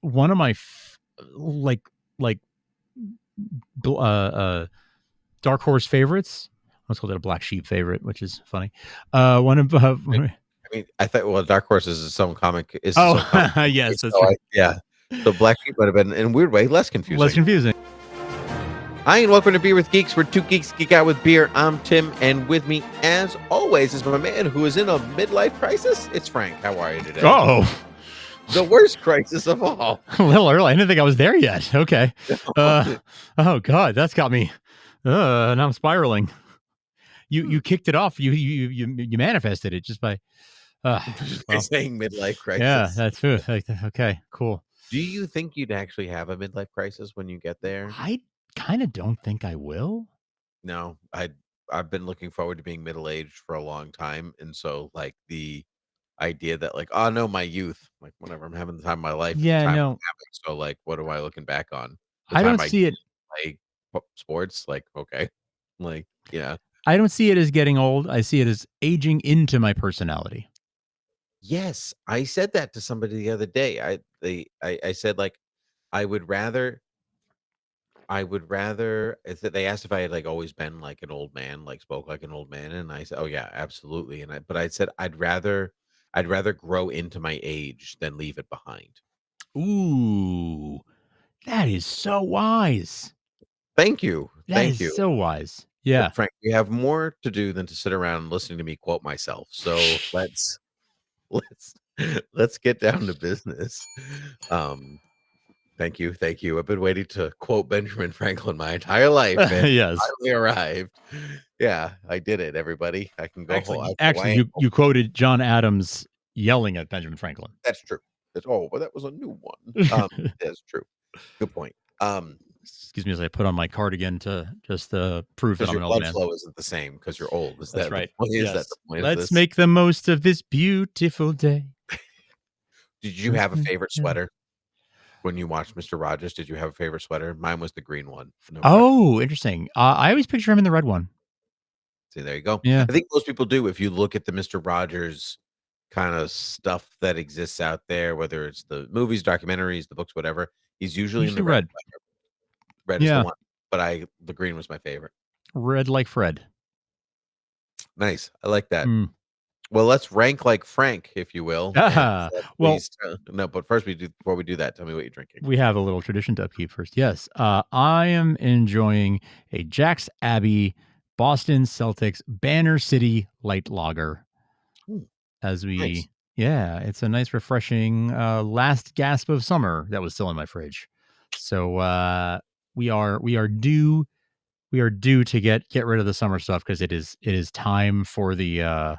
one of my like dark horse favorites. Let's call it a black sheep favorite, which is funny. One of I mean, I thought Dark Horse is its own comic. Is oh yes, that's true. Yeah, so Black Sheep would have been in a weird way less confusing. Less confusing. Hi, and welcome to Beer with Geeks, where two geeks geek out with beer. I'm Tim, and with me, as always, is my man who is in a midlife crisis. It's Frank. How are you today? Oh, the worst crisis of all. A little early. I didn't think I was there yet. Okay. Oh God, that's got me. Now I'm spiraling. You kicked it off. You manifested it just by saying midlife crisis. Yeah, that's true. Okay, cool. Do you think you'd actually have a midlife crisis when you get there? I kind of don't think I will. No, I've been looking forward to being middle-aged for a long time, and so like the idea that like, oh no, my youth, like whatever, I'm having the time of my life. Yeah, time no. I'm having, so like, what am I looking back on? I don't see it. Play sports, like okay, like yeah. I don't see it as getting old. I see it as aging into my personality. Yes, I said that to somebody the other day. I said like I would rather they asked if I had like always been like an old man, like spoke like an old man, and I said, "Oh yeah, absolutely." But I said I'd rather grow into my age than leave it behind. Ooh, that is so wise. Thank you. That is so wise. Yeah. Look, Frank, we have more to do than to sit around listening to me quote myself. So let's get down to business. Thank you. I've been waiting to quote Benjamin Franklin my entire life. And yes. finally arrived. Yeah, I did it, everybody. I can go Actually, you quoted John Adams yelling at Benjamin Franklin. That's true. But that was a new one. That's true. Good point. Excuse me as I put on my cardigan to just prove that I'm an old man. Your blood flow isn't the same because you're old. That's right. Is that the point Let's make the most of this beautiful day. Did you have a favorite sweater when you watched Mr. Rogers? Did you have a favorite sweater? Mine was the green one. Oh, interesting. I always picture him in the red one. See, there you go. Yeah. I think most people do. If you look at the Mr. Rogers kind of stuff that exists out there, whether it's the movies, documentaries, the books, whatever, he's usually in the red. Red is the one, but the green was my favorite. Red like Fred. Nice. I like that. Well, let's rank like Frank, if you will. Well, no, but first before we do that, tell me what you're drinking. We have a little tradition to upkeep first. Yes. I am enjoying a Jack's Abbey Boston Celtics Banner City Light Lager. Nice. Yeah, it's a nice, refreshing last gasp of summer that was still in my fridge. So we are due to get rid of the summer stuff because it is time for the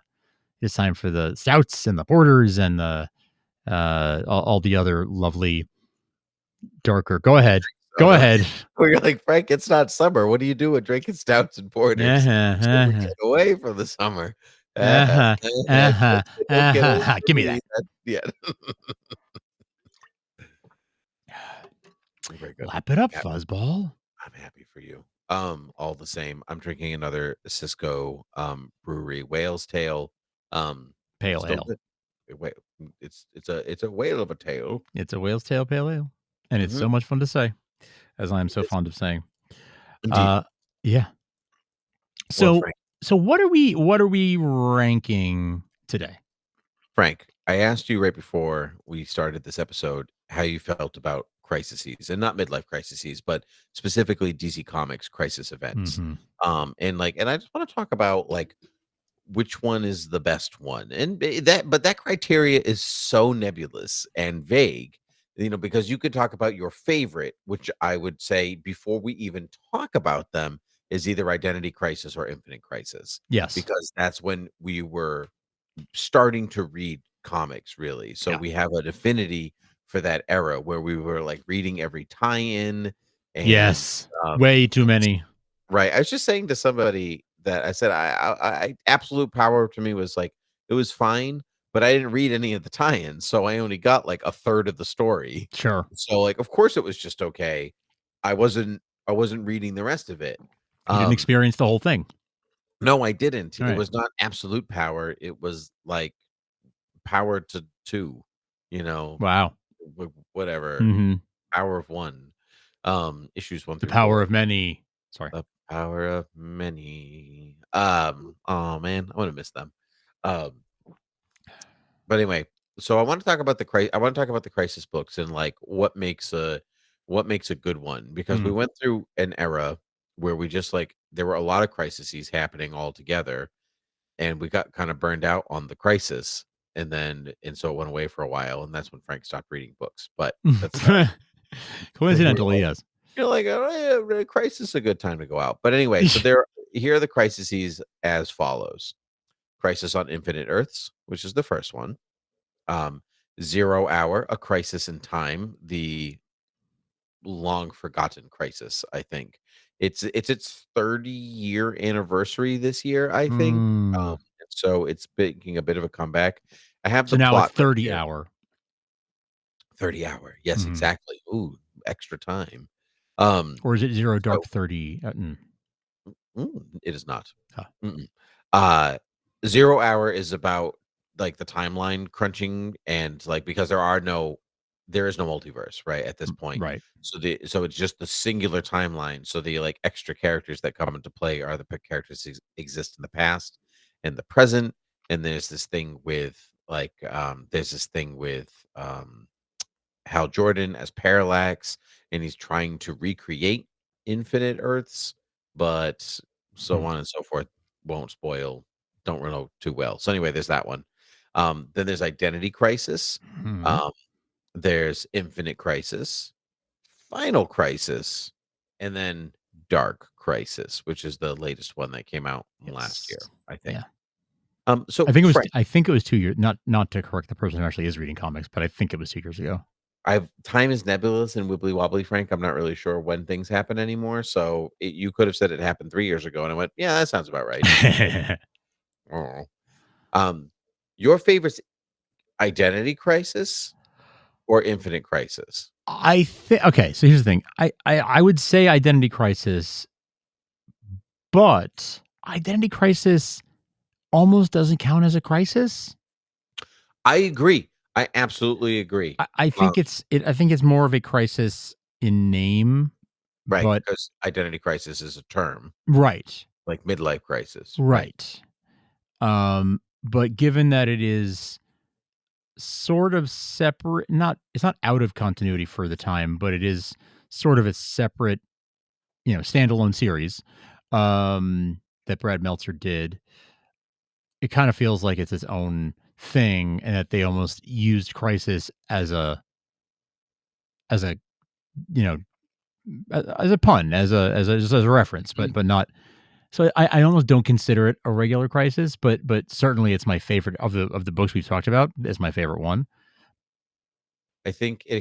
stouts and the porters and the all the other lovely darker. Go ahead. Well, you're like, Frank, it's not summer. What do you do with drinking stouts and porters? Get away from the summer. Give me that. Yeah. Lap it up, fuzzball. I'm happy for you. All the same, I'm drinking another Cisco brewery Whale's Tail pale ale. Wait, it's a whale of a tail. It's a whale's tail pale ale, and it's so much fun to say, as I am so fond of saying. Yeah. So what are we ranking today? Frank, I asked you right before we started this episode how you felt about crises, and not midlife crises, but specifically DC Comics crisis events. And I just want to talk about like which one is the best one, and that criteria is so nebulous and vague, because you could talk about your favorite, which I would say before we even talk about them is either Identity Crisis or Infinite Crisis. Yes, because that's when we were starting to read comics, really. So we have an affinity for that era where we were like reading every tie-in. And, yes, way too many. Right. I was just saying to somebody that I said I Absolute Power to me was like, it was fine, but I didn't read any of the tie-ins, so I only got like a third of the story. Sure. So like, of course it was just okay. I wasn't reading the rest of it. You didn't experience the whole thing. No, I didn't. It was not Absolute Power. It was like Power to 2. Wow. whatever. Mhm. Power of One, issues 1 The through power 4. of many. Sorry. The Power of Many. Oh man, I wanna miss them. Um, but anyway, so I wanna talk about the crisis books and, like, what makes a good one, because we Mm. went through an era where we just, like, there were a lot of crises happening all together, and we got kinda burned out on the crisis, and so it went away for a while, and that's when Frank stopped reading books, but that's, because we were Coincidentally, like, yes. you're like, "Oh, yeah, crisis is a good time to go out." But anyway, so here are the crises as follows: Crisis on Infinite Earths, which is the first one. Um, 0 Hour: A Crisis in Time, the long forgotten crisis, I think. It's its 30-year anniversary this year, I think. Mm. So it's making a bit of a comeback. I have So the now it's plot right 30 here. hour. 30 Hour. Yes, Mhm. exactly. Ooh, extra time. Um, Or is it Zero Dark so 30? It is not. Huh. Mm-mm. Uh, 0 Hour is about, like, the timeline crunching and, like, because there is no multiverse, right, at this point. Right. So it's just the singular timeline, so the, like, extra characters that come into play are the characters exist in the past and the present, and there's this thing with, Hal Jordan as Parallax, and he's trying to recreate Infinite Earths, but so Mhm. on and so forth. Won't spoil. Don't really know too well. So anyway, there's that one. Then there's Identity Crisis. Mhm. Um, there's Infinite Crisis, Final Crisis, and then Dark Crisis, which is the latest one that came out last Yes. year, I think. Yeah. So Frank, I think it was 2 years, not to correct the person who actually is reading comics, but I think it was 2 years ago. I've time is nebulous and wibbly wobbly, Frank. I'm not really sure when things happen anymore. So you could have said it happened 3 years ago, and I went, "Yeah, that sounds about right." Oh. Um, your favorite Identity Crisis or Infinite Crisis? I think okay, so here's the thing. I would say Identity Crisis, but Identity Crisis almost doesn't count as a crisis. I agree. I absolutely agree. I Um, think I think it's more of a crisis in name, right, but because Identity Crisis is a term, right. like midlife crisis, right? Right. But given that it is sort of separate, not it's not out of continuity for the time, but it is sort of a separate, standalone series that Brad Meltzer did. It kind of feels like it's its own thing and that they almost used Crisis as a, you know, as a pun, just as a reference, Mhm. but not. So I almost don't consider it a regular Crisis, but certainly it's my favorite of the books we've talked about. It's my favorite one. I think it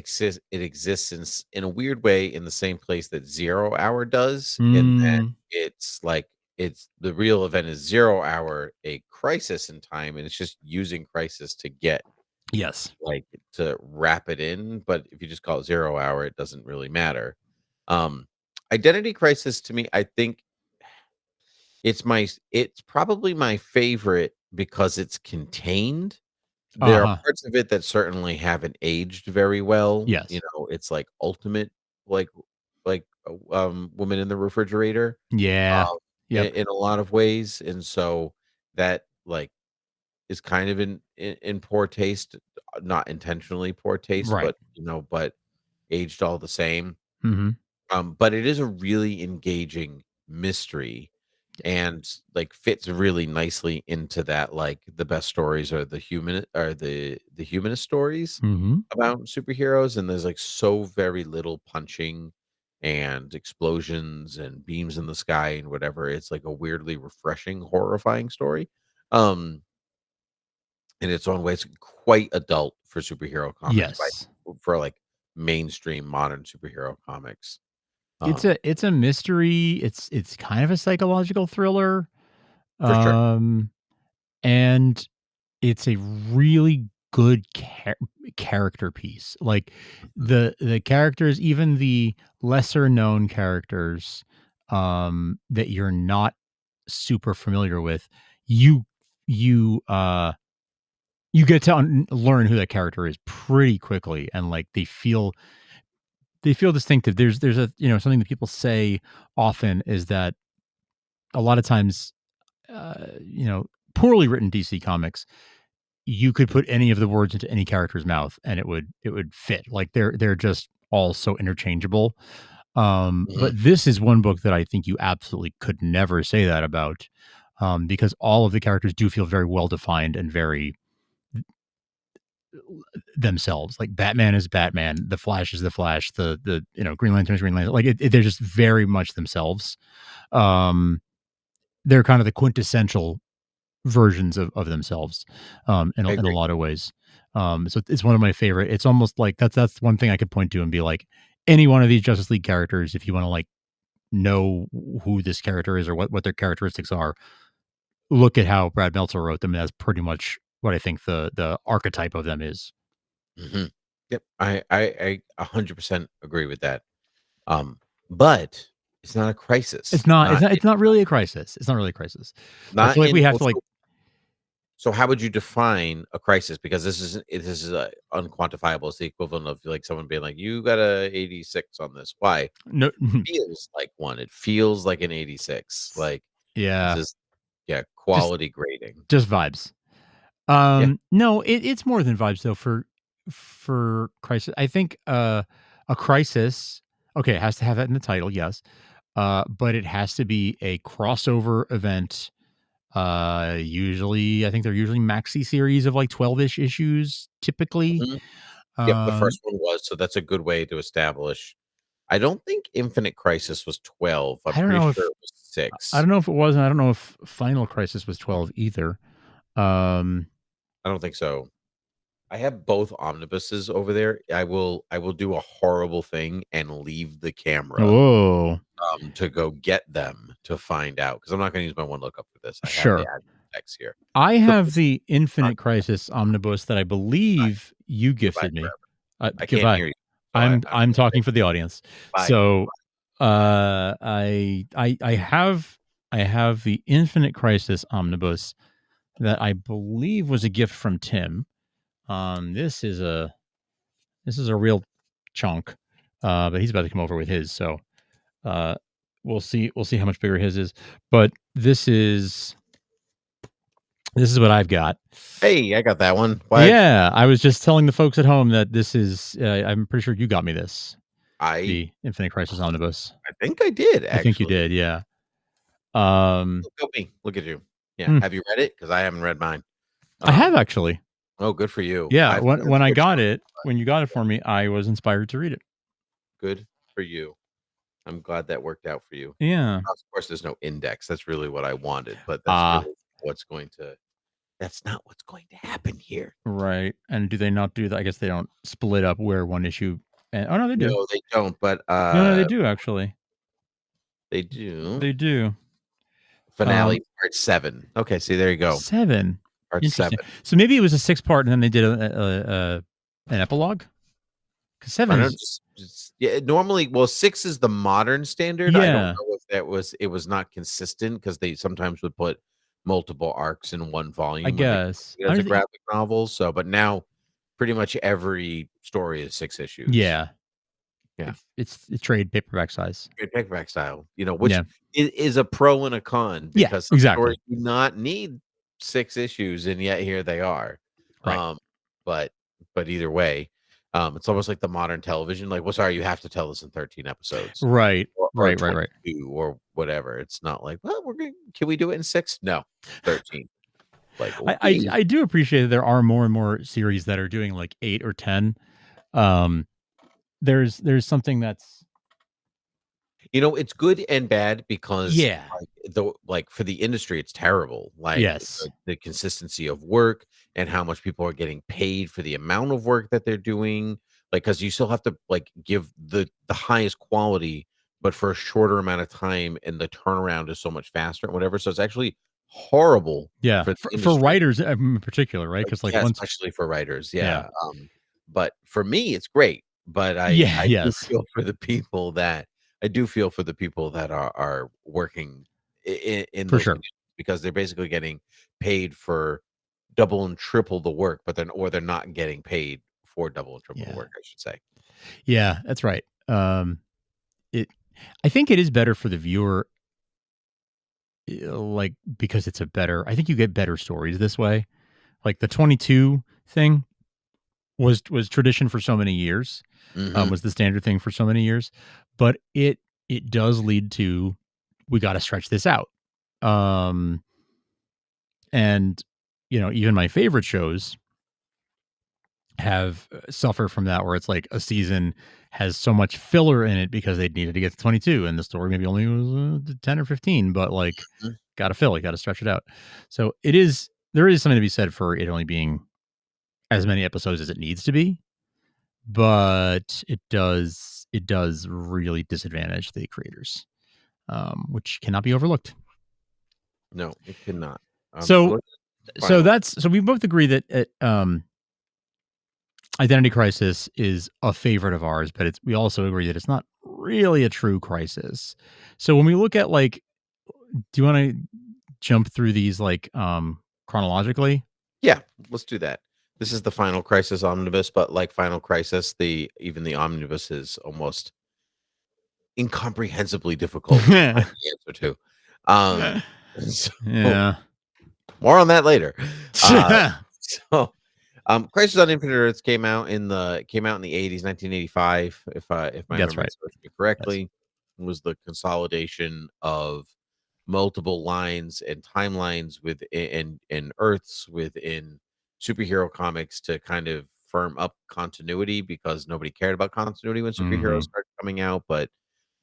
exists in a weird way in the same place that 0 Hour does, in that Mm, it's like it's the real event is 0 Hour, a crisis in time, and it's just using crisis to get, yes. like, to wrap it in, but if you just call it 0 Hour, it doesn't really matter. Um, Identity Crisis to me, I think it's probably my favorite because it's contained. Uh There are huh. parts of it that certainly haven't aged very well, Yes. it's like ultimate, like Woman in the Refrigerator, Yeah. um, Yep. in a lot of ways, and so that, like, is kind of in poor taste, not intentionally poor taste, Right. but aged all the same. Hmm. But it is a really engaging mystery Yes. and, like, fits really nicely into that, like, the best stories are the humanist stories Hmm. about superheroes, and there's, like, so very little punching and explosions and beams in the sky and whatever. It's like a weirdly refreshing, horrifying story, um, in its own way. It's quite adult for superhero comics Yes. for, like, mainstream modern superhero comics, It's a mystery. It's kind of a psychological thriller. for sure. Um, and it's a really good character piece. Like Mhm. the characters, even the lesser known characters, that you're not super familiar with, you you you get to learn who that character is pretty quickly, and like they feel distinctive. There's a something that people say often is that a lot of times, poorly written DC comics, you could put any of the words into any character's mouth and it would fit. Like they're just all so interchangeable. But Mhm. this is one book that I think you absolutely could never say that about, because all of the characters do feel very well defined and very themselves. Like Batman is Batman, the Flash is the Flash, the Green Lantern is Green Lantern. Like they're just very much themselves. Um, they're kind of the quintessential versions of themselves, in I a agree. lot of ways. So it's one of my favorite. It's almost like that's one thing I could point to and be like, any one of these Justice League characters, if you want to like know who this character is or what their characteristics are, look at how Brad Meltzer wrote them. And that's pretty much what I think the archetype of them is. Mhm. Yep. I 100% agree with that. Um, but it's not a crisis. It's not. It's Not not. It's not really a crisis. It's not really a crisis. So I not feel like we in have well, to like. so how would you define a crisis? Because this is unquantifiable. It's the equivalent of like someone being like, "You got a 86 on this." Why? No. Feels like one. It feels like an 86. Like this Yeah. is yeah, Just quality grading. just vibes. Yeah. No, it's more than vibes though for crisis. I think a crisis, okay, it has to have that in the title, yes. But it has to be a crossover event. Usually I think they're usually maxi series of like 12-ish issues typically. Mhm. Yep, the Um first one was, so that's a good way to establish. I don't think Infinite Crisis was 12. I'm I don't pretty know sure if it was 6. it was, and I don't know if Final Crisis was 12 either. Um I don't think so. I have both omnibuses over there. I will do a horrible thing and leave the camera, Whoa. to go get them to find out because 'cause I'm not gonna use my one lookup for this. I have the Sure. ad text here. I So have please the talk Infinite Crisis omnibus that I goodbye. believe you Goodbye gifted me. forever. I can't Goodbye. hear you, so I'm I'm gonna say talking for the audience. bye. So, I have the Infinite Crisis omnibus that I believe was a gift from Tim. This is a real chunk, but he's about to come over with his. So, uh, we'll see how much bigger his is. But this is what I've got. Hey, I got that one. Why Yeah, I was just telling the folks at home that this is. I'm pretty sure you got me this, I the Infinite Crisis omnibus. I think I did I think you actually. did, yeah. Um, Look at me. Look at you. Yeah. hmm, Have you read it? Because I haven't read mine. I have Um, actually. oh, good for you. Yeah, I've heard when I good got stuff. it, when you got it for me, I was inspired to read it. Good for you. I'm glad that worked out for you. Yeah, Of course, there's no index. That's really what I wanted, but ah, that's not what's going to happen here. right. And do they not do that? I guess they don't split up where one issue. And oh no, they do. No, they don't, but, No, they do actually. they do. They do. Finale Um, part 7. Okay, see, there you go. 7. Part Interesting. 7. So maybe it was a 6 part, and then they did an epilogue. Because I 7 don't is just yeah, normally well, 6 is the modern standard. I don't yeah, know if it was not consistent because they sometimes would put multiple arcs in one I volume when they guess. it as a graphic novel, so but now pretty much every story is 6 issues. Yeah. Yeah. It's trade paperback size. Trade paperback style, which Yeah. is a pro and a con Yeah, because some exactly. stories do not need 6 issues, and yet here they are. Right. Um, but either way, it's almost like the modern television, like, "Well, sorry, you have to tell this in 13 episodes Right. or Right, right, right. 22 or whatever." It's not like, "Well, we're going can we do it in 6?" No, 13. Like, "Okay." I do appreciate that there are more and more series that are doing like 8 or 10. Um, there's something that's It's good and bad because, yeah. like, for the industry, it's terrible. Like, Yes. the consistency of work and how much people are getting paid for the amount of work that they're doing. Like, because you still have to, like, give the highest quality, but for a shorter amount of time, and the turnaround is so much faster and whatever. So it's actually horrible Yeah. for the For industry. writers in particular, right? Because like Yeah, once especially for writers, yeah. yeah, but for me, it's great, but Yeah, I do yes. feel for the people that are working in For those sure. conditions because they're basically getting paid for double and triple the work, but then or they're not getting paid for double and triple the Yeah. work, I should say. Yeah, that's right. It I think it is better for the viewer, like, because it's a better I think you get better stories this way. Like, the 22 thing was tradition for so many years, Mhm. was the standard thing for so many years, but it does lead to, "We gotta stretch this out." Um, and, even my favorite shows have suffer from that where it's like a season has so much filler in it because they needed to get to 22 and the story maybe only was 10 or 15, but like Mm. gotta fill it, gotta stretch it out. So there is something to be said for it only being as many episodes as it needs to be, but it does really disadvantage the creators, which cannot be overlooked. No, it cannot. So Look final. so we both agree that Identity Crisis is a favorite of ours, but we also agree that it's not really a true crisis. So when we look at, like, do you want to jump through these, like, chronologically? Yeah, let's do that. This is the Final Crisis omnibus, but like Final Crisis, the even the omnibus is almost incomprehensibly difficult to find the answer to. So Yeah. more on that later. Uh, so Crisis on Infinite Earths came out in the 80s, 1985, if my That's memory right. serves me Yes. correctly. It was the consolidation of multiple lines and timelines and Earths within superhero comics to kind of firm up continuity because nobody cared about continuity when superheroes Mhm. started coming out. But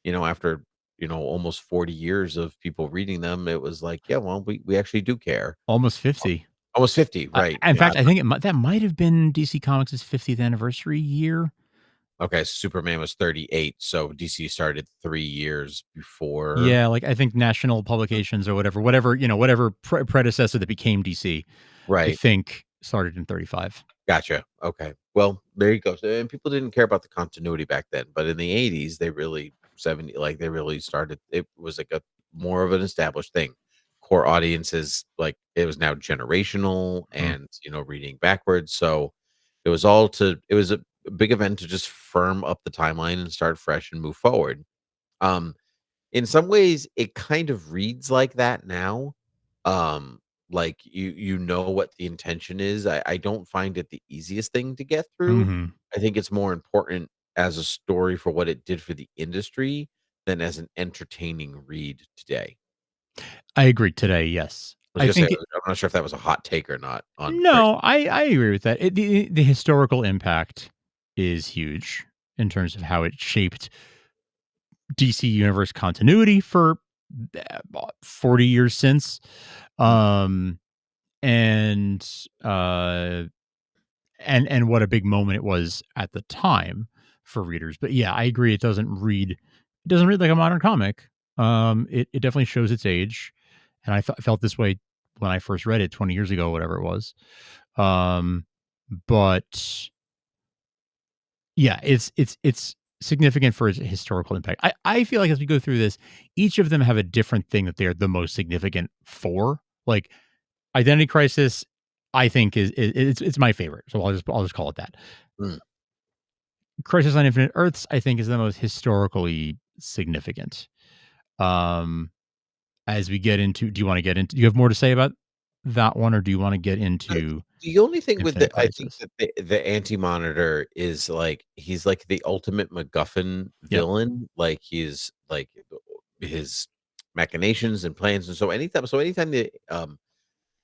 after almost 40 years of people reading them, it was like, yeah, well, we actually do care. Almost 50. Almost 50, right? In Yeah. fact, I think that might have been DC Comics' 50th anniversary year. Okay, Superman was 38, so DC started 3 years before. Yeah, like, I think National Publications or whatever predecessor that became DC, I Right. think started in 35. Gotcha. Okay. Well, there you go. So, and people didn't care about the continuity back then, but in the 80s, they really 70 like they really started it was like a more of an established thing. Core audiences like it was now generational Mhm. and reading backwards. So it was a big event to just firm up the timeline and start fresh and move forward. Um In some ways, it kind of reads like that now. Um, like you know what the intention is. I don't find it the easiest thing to get through. Mhm. I think it's more important as a story for what it did for the industry than as an entertaining read today. I agree today, yes. I was I gonna say think I'm not sure if that was a hot take or not on Crisis. No, I agree with that. The historical impact is huge in terms of how it shaped DC Universe continuity for about 40 years since. Mm, Um, and, uh, and what a big moment it was at the time for readers. But yeah, I agree. It doesn't read like a modern comic. It definitely shows its age. And felt this way when I first read it 20 years ago, whatever it was. Um, but yeah, it's significant for its historical impact. I feel like as we go through this, each of them have a different thing that they're the most significant for. Like Identity Crisis, I think it's my favorite, so I'll just call it that. mm. Crisis on Infinite Earths, I think, is the most historically significant. Um, as we get into, do you have more to say about that one, or do you want to get Uh, into the only thing with Infinite the I think Crisis? that the Anti-Monitor is, like he's like the ultimate MacGuffin Yep. villain, like, he's like, his machinations and plans, and so anytime that,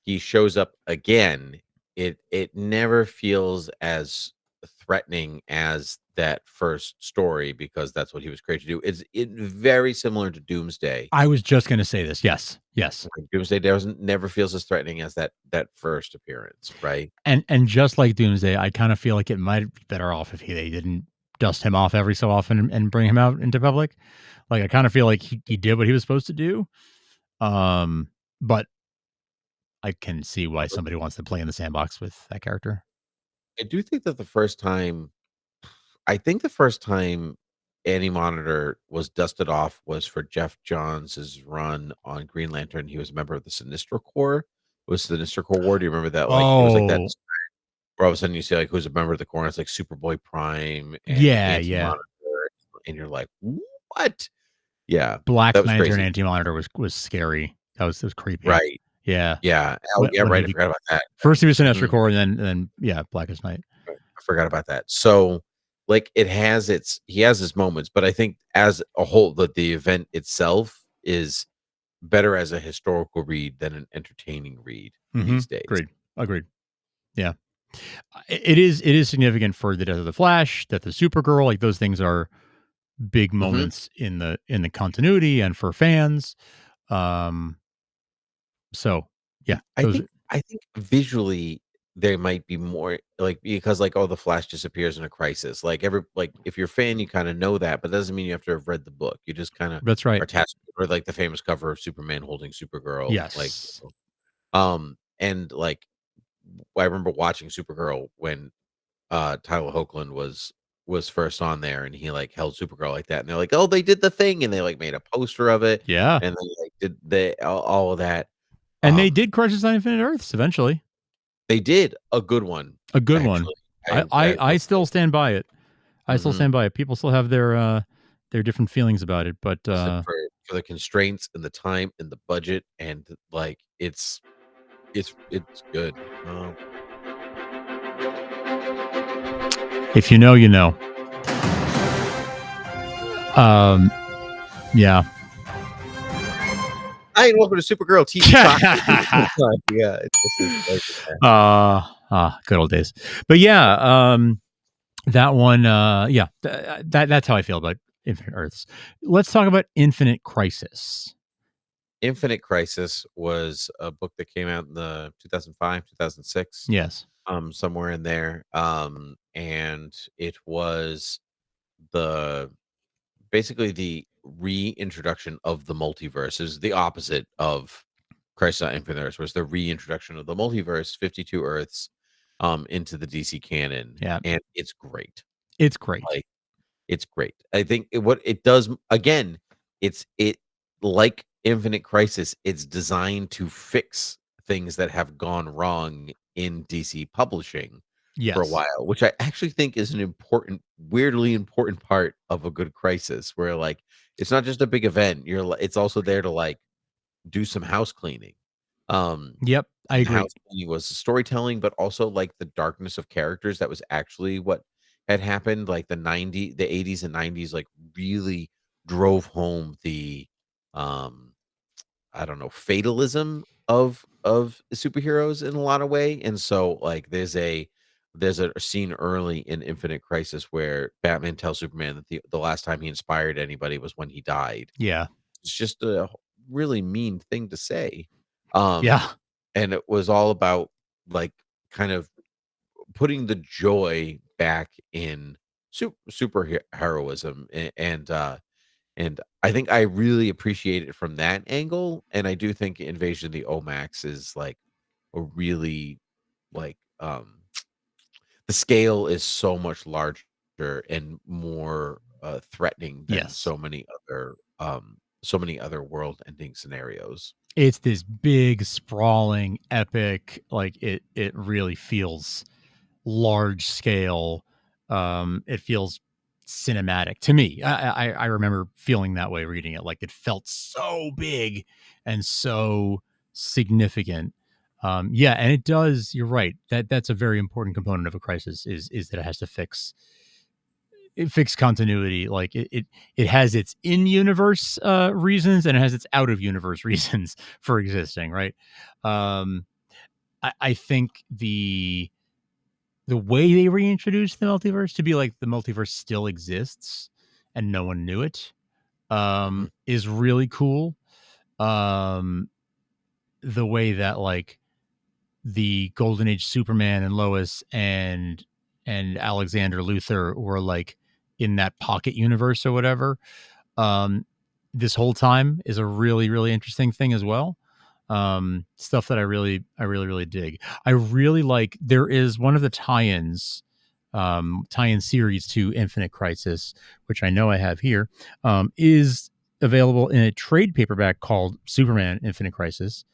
he shows up again, it never feels as threatening as that first story because that's what he was created to do. It's very similar to Doomsday. I was just going to say this. Yes. Yes. Like, Doomsday doesn't never feels as threatening as that first appearance, right? And just like Doomsday, I kind of feel like it might be better off if they didn't dust him off every so often and bring him out into public. Like I kind of feel like he did what he was supposed to do. But I can see why somebody wants to play in the sandbox with that character. I do think that the first time Annie Monitor was dusted off was for Jeff Johns's run on Green Lantern. He was a member of the Sinestro Corps. was Sinister War. Do you remember that? Like, it was like that Oh, where all of a sudden you see like who's a member of the Corps. It's like Superboy Prime and yeah, Anti yeah. Monitor, and you're like, what? Yeah, Black that was Lantern crazy. Anti-Monitor was scary. That was creepy. Right. Yeah. Yeah. Oh, When yeah. when Right. he I be forgot about that. first he was Sinestro Mhm. Corps, and then yeah, Blackest Night. I forgot about that. So, like, he has his moments, but I think as a whole, the event itself is better as a historical read than an entertaining read Mhm. these days. Agreed. Yeah. It is significant for the death of the Flash, death of Supergirl, like, those things are big Mhm. moments in the continuity and for fans. Um, so, yeah, those are I think visually there might be more like because like oh the Flash disappears in a crisis. Like if you're a fan, you kind of know that, but that doesn't mean you have to have read the book. You just kind of that's are right. attached or like the famous cover of Superman holding Supergirl. Yes. And like I remember watching Supergirl when Tyler Hoechlin was first on there and he like held Supergirl like that. And they're like, oh, they did the thing, and they like made a poster of it Yeah. and they like did they all of that. And they Um did Crisis on Infinite Earths eventually. They did a good one, A good one. actually. I I I I still stand by it. I still Mhm. stand by it. People still have their different feelings about it, but, Listen, for the constraints and the time and the budget and, like, it's good. if you know, you know. Um, yeah. Hi, and welcome to Supergirl TV Talk. Yeah, this is like Good old days. But yeah, that one, yeah, that's how I feel about Infinite Earths. Let's talk about Infinite Crisis. Infinite Crisis was a book that came out in the 2005, 2006, Yes. somewhere in there, and it was the basically the reintroduction of the multiverse. Is the opposite of Crisis on Infinite Earths, was the reintroduction of the multiverse, 52 Earths, into the DC canon, Yeah. and it's great. It's great. Like, it's great. I think what it does again, it like Infinite Crisis, it's designed to fix things that have gone wrong in DC publishing for a Yes. while, which I actually think is an important, weirdly important part of a good crisis, where like it's not just a big event. It's also there to like do some house cleaning. Um, Yep. I and the agree. house cleaning was the storytelling, but also like the darkness of characters. That was actually what had happened. Like the 80s and 90s, like really drove home the um I don't know, fatalism of superheroes in a lot of way. And so like there's a scene early in Infinite Crisis where Batman tells Superman that the last time he inspired anybody was when he died. Yeah. It's just a really mean thing to say. Um, Yeah. and it was all about like kind of putting the joy back in super heroism and I think I really appreciate it from that angle, and I do think Invasion of the Omax is, like, a really, like, the scale is so much larger and more, threatening than Yes. so many other world-ending scenarios. It's this big, sprawling, epic, like it really feels large scale. It feels cinematic to me. I remember feeling that way reading it. Like it felt so big and so significant. Yeah, and it does. You're right. That's a very important component of a crisis. Is that it has to fix continuity. Like it has its in universe reasons and it has its out of universe reasons for existing. Right. Um, I think the way they reintroduced the multiverse to be like the multiverse still exists and no one knew it Mhm. is really cool. Um, the way that like the Golden Age Superman and Lois and Alexander Luthor were like in that pocket universe or whatever. Um, this whole time is a really interesting thing as well. Stuff that I really dig. I really like there is one of the tie-in series to Infinite Crisis, which I know I have here, is available in a trade paperback called Superman Infinite Crisis.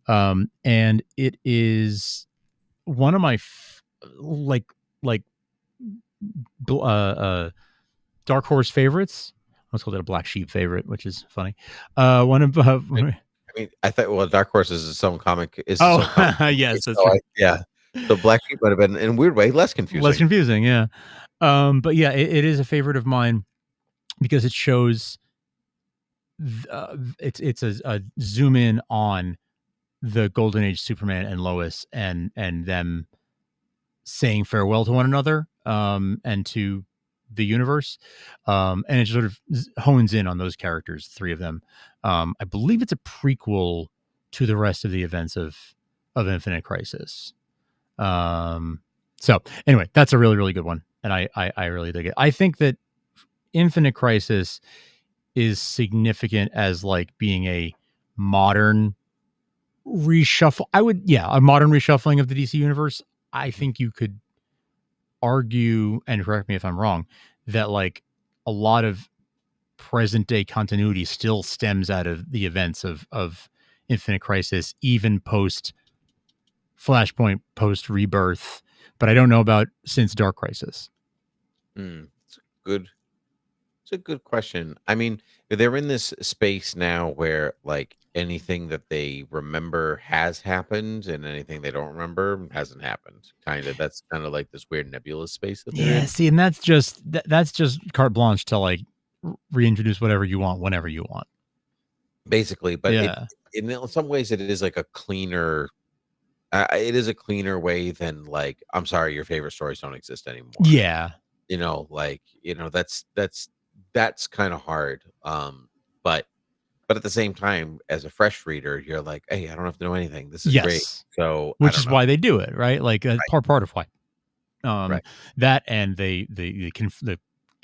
And it is one of my like dark horse favorites. Let's call it a black sheep favorite, which is funny. One of I mean, I thought, well, Dark Horse is its own comic. Is its own comic. oh yes, that's So true. yeah. So Black Sheep might have been, in a weird way, less Less confusing. confusing, yeah. But yeah, it is a favorite of mine because it shows it's a zoom in on the Golden Age Superman and Lois and them saying farewell to one another and to the universe. And it sort of hones in on those characters, three of them. I believe it's a prequel to the rest of the events of Infinite Crisis. So anyway, that's a really, really good one. And I really dig it. I think that Infinite Crisis is significant as like being a modern reshuffle. A modern reshuffling of the DC universe. I think you could argue, and correct me if I'm wrong, that like a lot of present day continuity still stems out of the events of Infinite Crisis, even post Flashpoint, post Rebirth. But I don't know about since Dark Crisis. It's a good question. I mean, they're in this space now where like anything that they remember has happened and anything they don't remember hasn't happened. Kind of. That's kind of like this weird nebulous space that they're Yeah, in. see, and that's just carte blanche to like reintroduce whatever you want whenever you want. Basically, but Yeah. in some ways it is like a cleaner it is a cleaner way than like, I'm sorry, your favorite stories don't exist anymore. Yeah. Like, that's kind of hard. But at the same time, as a fresh reader, you're like, hey, I don't have to know anything. This is great. Yes. So I Which don't is know. why they do it, right? Like part of why. Right. That and the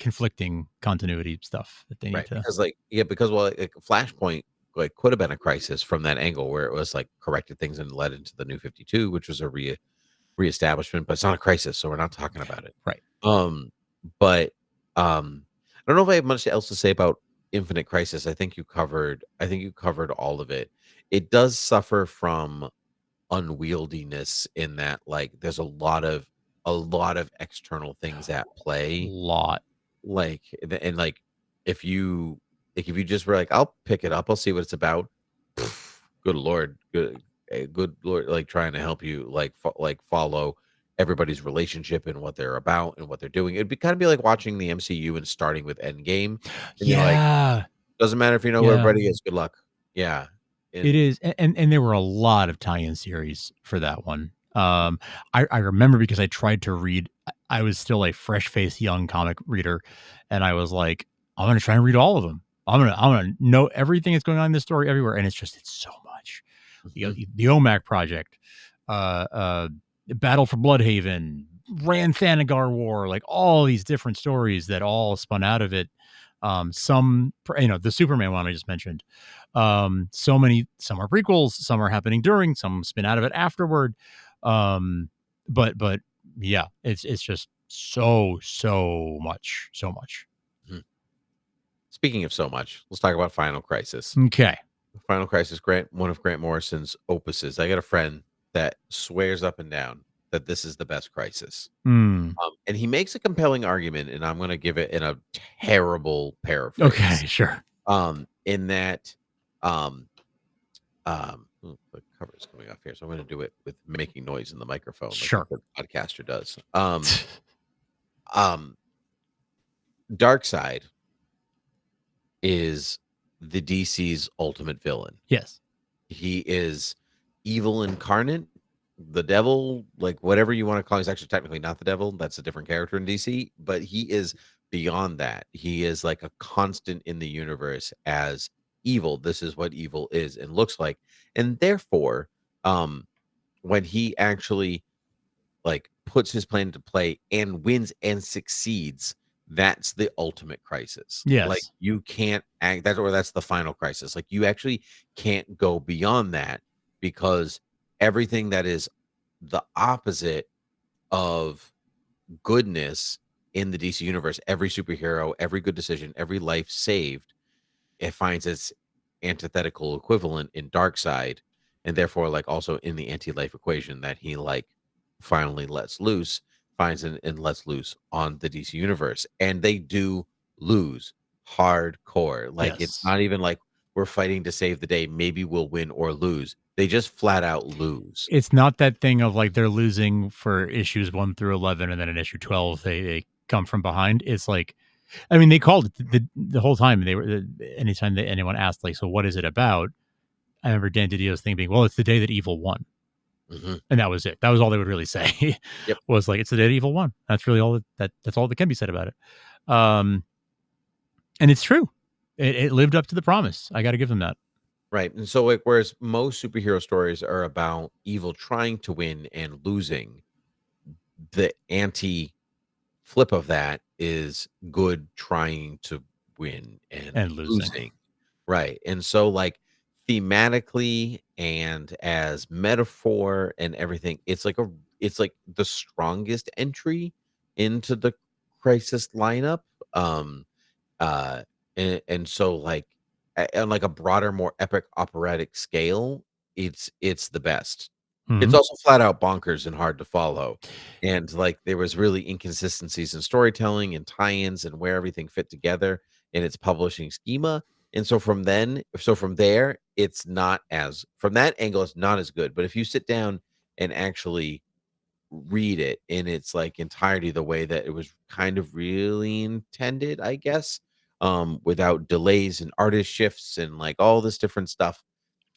conflicting continuity stuff that they need Right. to. Because well, like Flashpoint like could have been a crisis from that angle where it was like corrected things and led into the New 52, which was a reestablishment, but it's not a crisis, so we're not talking about it. Right. But I don't know if I have much else to say about Infinite Crisis. I think you covered all of it. It does suffer from unwieldiness in that like there's a lot of external things at play. Lot. Like and like if you if you just were like, I'll pick it up, I'll see what it's about. Good lord, good lord, like trying to help you like follow everybody's relationship and what they're about and what they're doing. It'd be kind of be like watching the MCU and starting with Endgame, and you're like, Yeah. doesn't matter if you know who Yeah. everybody is. Good luck. Yeah, It and is, and there were a lot of tie-in series for that one. I remember because I tried to read. I was still a fresh-faced young comic reader, and I was like, I'm gonna try and read all of them. I'm gonna know everything that's going on in this story everywhere, and it's so much. The OMAC project, uh, uh, Battle for Bloodhaven, Rand Thanagar War, like all these different stories that all spun out of it. Some, the Superman one I just mentioned. Some are prequels, some are happening during, some spin out of it afterward. But yeah, it's just so much. Mhm. Speaking of so much, let's talk about Final Crisis. Okay. Final Crisis, one of Grant Morrison's opuses. I got a friend that swears up and down that this is the best Crisis. And he makes a compelling argument, and I'm going to give it in a terrible paraphrase. Okay, sure. In that, the cover is coming off here, so I'm going to do it with making noise in the microphone, like a Sure. good podcaster does. Um, Darkseid is the DC's ultimate villain. Yes. He is evil incarnate, the devil, like whatever you want to call him. He's actually technically not the devil. That's a different character in DC, but he is beyond that. He is like a constant in the universe as evil. This is what evil is and looks like. And therefore, when he actually like puts his plan into play and wins and succeeds, that's the ultimate crisis. Like Yes. you can't act that's the final crisis. Like you actually can't go beyond that because everything that is the opposite of goodness in the DC universe, every superhero, every good decision, every life saved, it finds its antithetical equivalent in Darkseid, and therefore, like, also in the anti-life equation that he, like, finally lets loose, finds and lets loose on the DC universe, and they do lose hardcore. Like, it's Yes. not even like we're fighting to save the day, maybe we'll win or lose. They just flat out lose. It's not that thing of, like, they're losing for issues 1 through 11, and then in issue 12, they come from behind. It's like, I mean, they called it the whole time. They were anytime that anyone asked, like, "So what is it about?" I remember Dan Didio's thing being, "Well, it's the day that evil won." Mhm. And that was it. That was all they would really say, Yep. was like, "It's the day that evil won." That's really all that's all that can be said about it. Um, and it's true. It lived up to the promise. I gotta give them that. Right, and so, like, whereas most superhero stories are about evil trying to win and losing, the anti flip of that is good trying to win and And losing. losing. Right. And so, like, thematically and as metaphor and everything, it's like the strongest entry into the crisis lineup. Um uh, and so, like, on, like, a broader, more epic operatic scale, it's the best. It's Mhm. also flat out bonkers and hard to follow, and, like, there was really inconsistencies in storytelling and tie-ins and where everything fit together in its publishing schema, and so from there, it's not as from that angle, it's not as good, but if you sit down and actually read it in its, like, entirety the way that it was kind of really intended, I guess, without delays and artist shifts and, like, all this different stuff,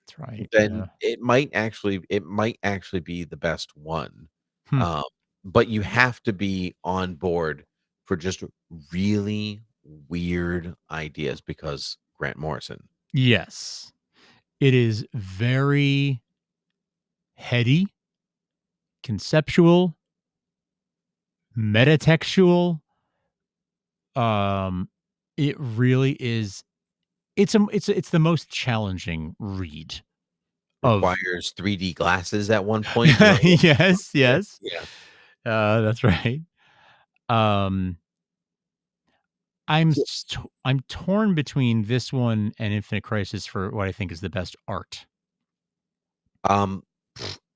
That's right. then Yeah. it might actually be the best one. Hmm. Um, but you have to be on board for just really weird ideas because Grant Morrison. Yes. It is very heady, conceptual, metatextual. Um, it really is. It's the most challenging read of. Requires 3D glasses at one point in order to Yes, there. yes. Yeah. That's right. Um, I'm torn between this one and Infinite Crisis for what I think is the best art. Um,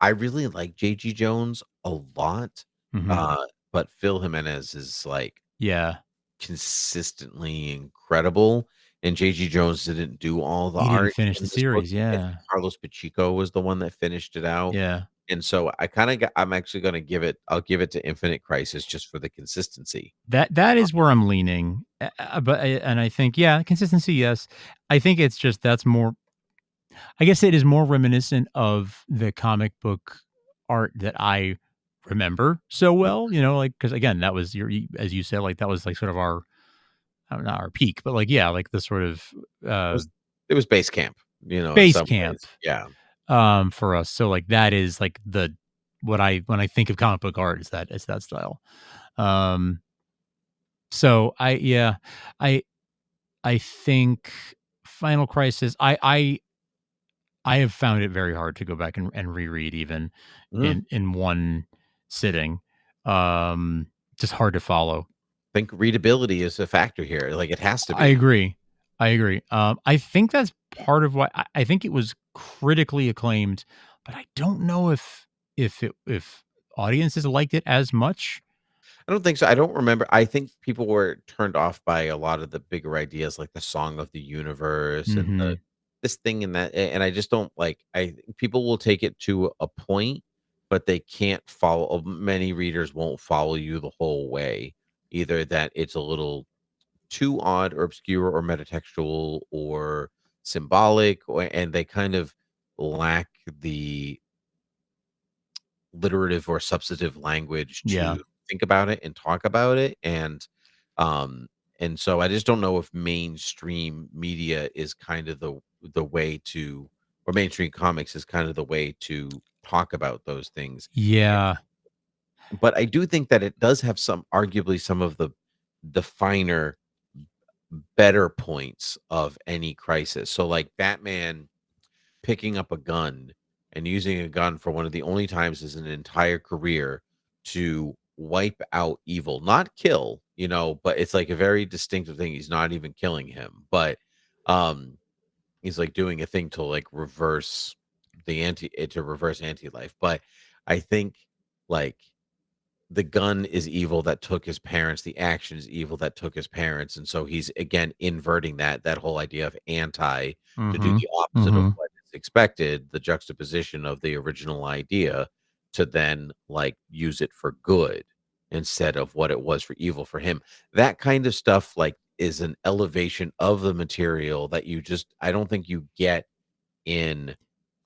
I really like JG Jones a lot, Mhm. uh, but Phil Jimenez is, like, Yeah, consistently incredible, and JG Jones didn't do all the he didn't art finish the in this book. series. I think Yeah, Carlos Pacheco was the one that finished it out, yeah. and so I'm actually gonna I'll give it to Infinite Crisis just for the consistency. That is where I'm leaning, and I think, yeah, consistency, yes. I think it's just that's more. I guess it is more reminiscent of the comic book art that I remember so well. Like, because again, that was as you said, like that was like sort of our, I don't know, not our peak, but like, yeah, like the sort of It uh, was it was base camp, in base some camp, ways. Yeah. for us. So like that is like the what I when I think of comic book art is that style. Um, so I I think Final Crisis. I have found it very hard to go back and reread even Mhm. in one sitting. Just hard to follow. Think readability is a factor here, like, it has to I be. agree. I agree. I think that's part of why I think it was critically acclaimed, but I don't know if audiences liked it as much. I don't think so. I don't remember. I think people were turned off by a lot of the bigger ideas, like the song of the universe and the Mhm. this thing and that. And I just don't like. I think people will take it to a point, but they can't follow. Many readers won't follow you the whole way. Either that it's a little too odd or obscure or metatextual or symbolic, and they kind of lack the literative or substantive language Yeah. to think about it and talk about it, um and so I just don't know if mainstream media is kind of the way to or mainstream comics is kind of the way to talk about those things. Yeah. But I do think that it does have some arguably some of the finer better points of any crisis. So like Batman picking up a gun and using a gun for one of the only times in an entire career to wipe out evil, not kill, but it's like a very distinctive thing. He's not even killing him, but um he's like doing a thing to like reverse. to reverse anti-life. But I think, like, the gun is evil that took his parents, the action is evil that took his parents, and so he's again inverting that whole idea of anti to do Mhm. the opposite of Mhm. what is expected, the juxtaposition of the original idea to then, like, use it for good instead of what it was for evil for him. That kind of stuff, like, is an elevation of the material that you just I don't think you get in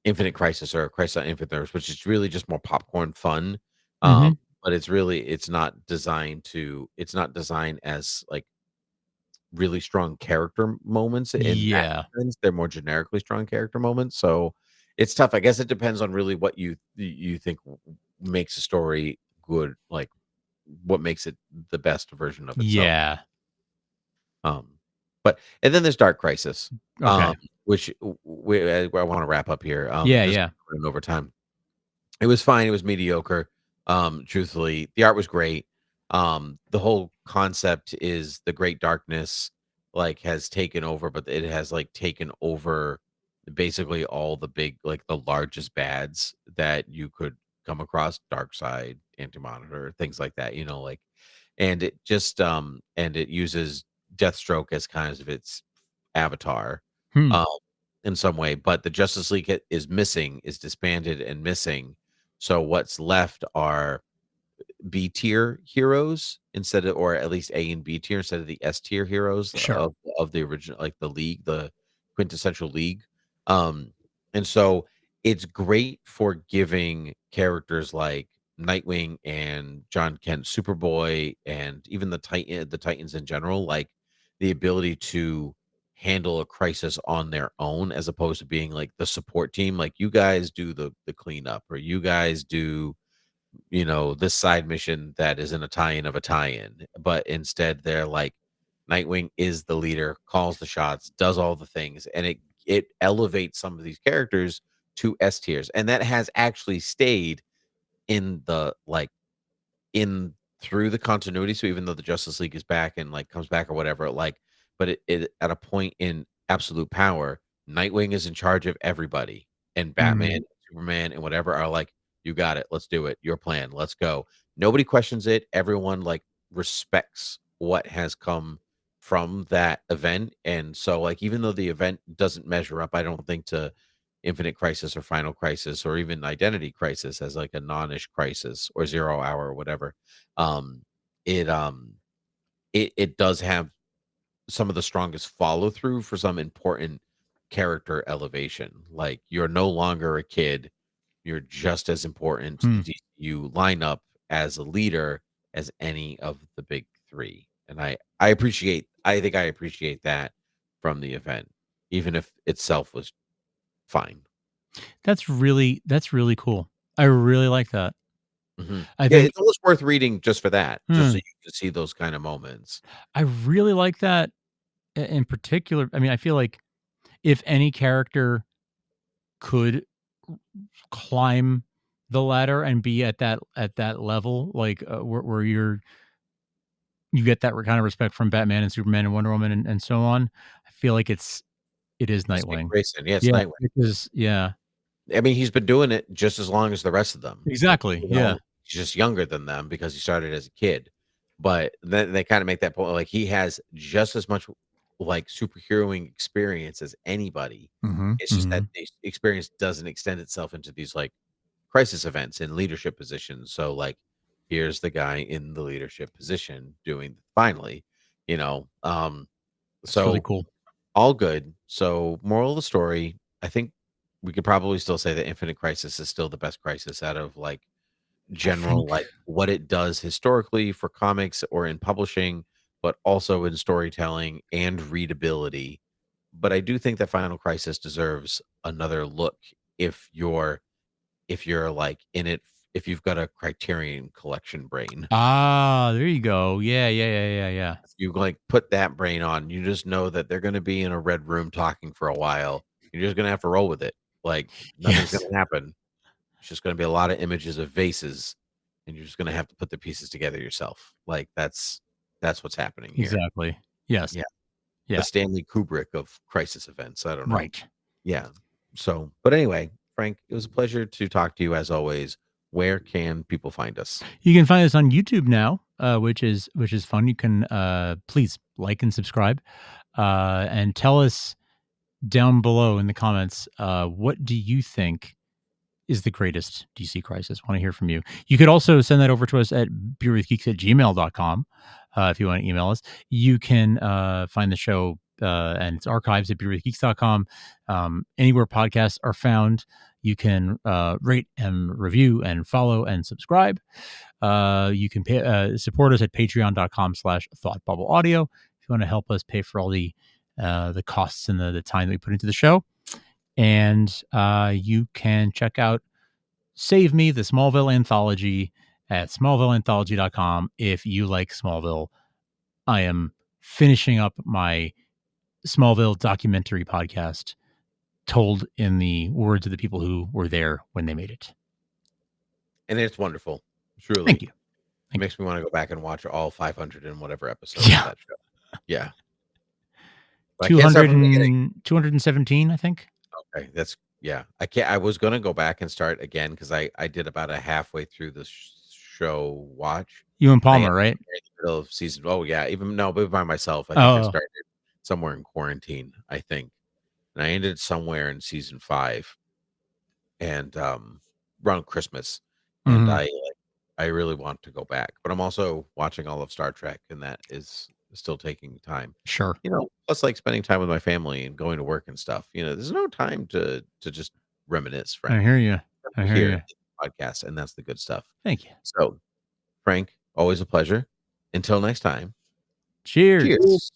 Infinite Crisis or Crisis on Infinite Earths, which is really just more popcorn fun. Mhm. But it's not designed as, like, really strong character moments in that Yeah. sense. They're more generically strong character moments. So it's tough. I guess it depends on really what you think makes a story good, like what makes it the best version of itself. Yeah. Um, but and then there's Dark Crisis, Okay. which I want to wrap up here. Yeah, Just yeah. running over time. It was fine, it was mediocre, truthfully. The art was great. The whole concept is the Great Darkness, like, has taken over, but it has, like, taken over basically all the big like, the largest bads that you could come across, Darkseid, Anti-Monitor, things like that, like and it just, and it uses Deathstroke as kind of its avatar, Hmm. um, in some way, but the Justice League is missing, is disbanded and missing. So what's left are B tier heroes instead of, or at least A and B tier instead of the S tier heroes Sure. of the original, like the league, the quintessential league. Um, and so it's great for giving characters like Nightwing and John Kent, Superboy, and even the Titans in general, like the ability to handle a crisis on their own as opposed to being like the support team. Like, you guys do the cleanup, or you guys do this side mission that isn't a tie-in of a tie-in, but instead they're like, Nightwing is the leader, calls the shots, does all the things, and it elevates some of these characters to S tiers, and that has actually stayed in the like in through the continuity. So even though the Justice League is back and like comes back or whatever, like, but it at a point in absolute power, Nightwing is in charge of everybody, and Batman, Mhm. Superman, and whatever are like, "You got it. Let's do it. Your plan. Let's go." Nobody questions it. Everyone like respects what has come from that event, and so like even though the event doesn't measure up, I don't think to Infinite Crisis or Final Crisis or even Identity Crisis as like a non-ish crisis or 0 Hour or whatever. Um, it it does have some of the strongest follow through for some important character elevation. Like, you're no longer a kid, you're just as important to the Hmm. DCU lineup as a leader as any of the big three. And I appreciate that from the event, even if itself was fine. That's really cool. I really like that. Mhm. I Yeah, think it's almost worth reading just for that, just so hmm, you can see those kinda moments. I really like that in particular. I mean, I feel like if any character could climb the ladder and be at that level, like, where you get that kind of respect from Batman and Superman and Wonder Woman and so on, I feel like it is It's Dick Nightwing. Grayson, yeah, it's Yeah, Nightwing. because yeah. I mean, he's been doing it just as long as the rest of them, like, Exactly, yeah. he's just younger than them because he started as a kid, but then they kinda make that point, like, he has just as much, like, superheroing experience as anybody. Mhm, It's just that mhm. the experience doesn't extend itself into these, like, crisis events in leadership positions. So, like, here's the guy in the leadership position doing finally, you know. It's really So cool. all good. So, moral of the story, I think we could probably still say that Infinite Crisis is still the best crisis out of like I general, think like what it does historically for comics or in publishing, but also in storytelling and readability. But I do think that Final Crisis deserves another look if you're like in it, if you've got a Criterion collection brain. there you go. Yeah, yeah, yeah, yeah, yeah. If you like put that brain on, you just know that they're going to be in a red room talking for a while. You're just going to have to roll with it. Like, nothing's going Yes, to happen. It's just going to be a lot of images of vases, and you're just going to have to put the pieces together yourself. Like, that's what's happening here. exactly. Yes. Yeah, the Yeah. Stanley Kubrick of crisis events. I don't know. Right. Yeah. So, but anyway, Frank, it was a pleasure to talk to you as always. Where can people find us? You can find us on YouTube now, which is fun. You can please like and subscribe, and tell us down below in the comments, what do you think is the greatest DC crisis? Want to hear from you. You could also send that over to us at beerwithgeeks@gmail.com. If you want to email us, you can find the show and its archives at beerwithgeeks.com. Anywhere podcasts are found, you can rate and review and follow and subscribe. You can support us at patreon.com/thoughtbubbleaudio if you want to help us pay for all the costs and the time that we put into the show. And you can check out Save Me, the Smallville Anthology at smallvilleanthology.com if you like Smallville. I am finishing up my Smallville documentary podcast told in the words of the people who were there when they made it. And it's wonderful. Truly. Thank you. It makes me want to go back and watch all 500 and whatever episodes of that show. Yeah. 217, I think. Okay. That's, yeah. I was going to go back and start again because I did about a halfway through the show watch. You and Palmer, right? In the middle of season. Oh, yeah. But by myself. I think I started somewhere in quarantine, I think. And I ended somewhere in season 5 and around Christmas. And I really want to go back, but I'm also watching all of Star Trek, and that is still taking time. Sure. Plus like spending time with my family and going to work and stuff. There's no time to just reminisce, Frank. I hear you. I hear you. Podcast, and that's the good stuff. Thank you. So, Frank, always a pleasure. Until next time. Cheers. Cheers.